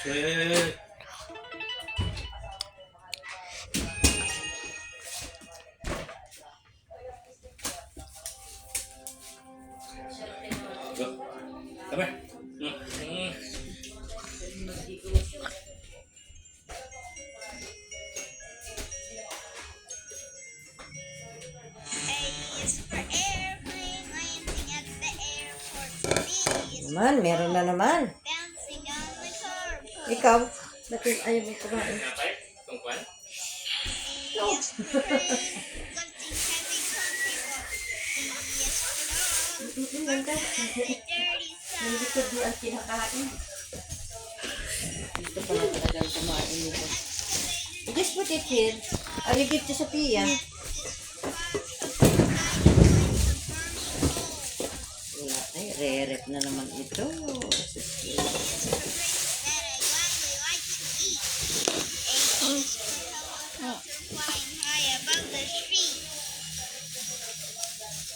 Shit. Go. Come here. Naman, meron na naman. Ikaw, bakit ayaw mo kumain? Tungkwan? No. Hindi ko di ang kinakain. Dito pala talagang kumain nito. Just put it here. I'll give to Sophia. Wala. Ay, re-rep na naman ito.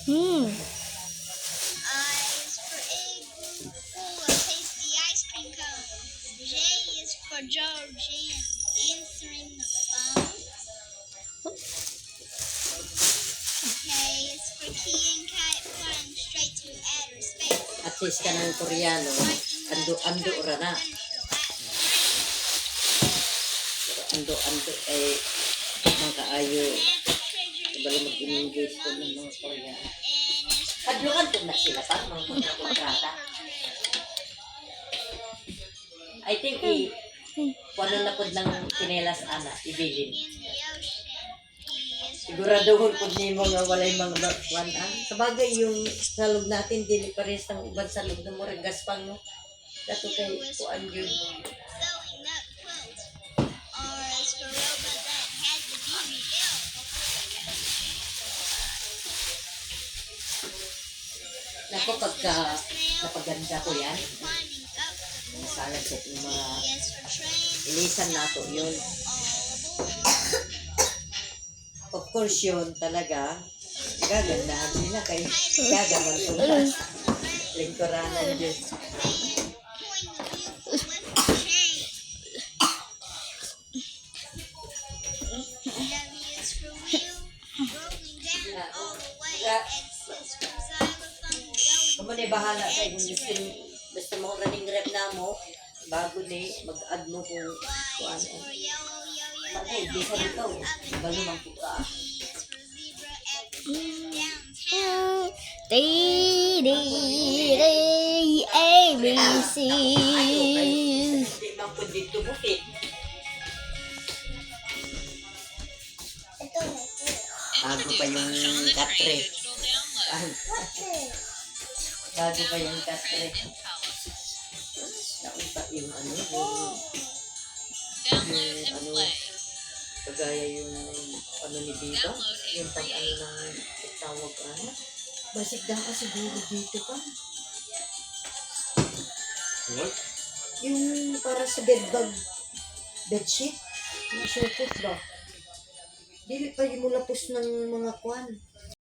Hmm. I is for egg full of tasty ice cream cones. J is for Georgian answering the phone. K is for key and kite flying straight to outer space. At least ka ng Koreano. Ando ra na. Ando ay magkaayo. Bali mag-engage ko ng mga Koreano. Kadlukan ko na sila pa mga kontrata. I think kung na po ng kinelas ana, ibilin. Siguraduhon po niyo mga walay mga bakwanan. Sabagay yung salog natin, dili pares ng uban salog na mo gaspang no. Dato kay kuan yun. Sewing up quilts. R is for robot that had to be rebuilt. Nako pagka napaganda ko yan, Climbing up the masalag sa yung mga T is for train. ilisan nato yun. All aboard. Of course yun talaga, gagandahan nila kay gagaman tulas. Lingkuranan yun. Pulling the wheel to lift the chain. W is for wheel. Rolling down all the way. X is for xylophone. Going Kamo ni bahala kay kung gusto mo running rep na mo, bago ni mag-add mo kung Y is for yellow, yo-yo, Bakit, then di sa ito, up and balo down. mang puka. Z is for zebra. X is downtown. D D D A B C. Hindi man po dito bukit. Ito. Bago pa yung katre. Bago pa yung katre. Naunta yung ano, yung ano, kagaya yung ano ni Diva, yung pag ano ng tawag ano. Basig daw ka siguro dito pa. What? Yung para sa bedbug, bedsheet, yung supot ba? Dili pa yung mulapos ng mga kwan.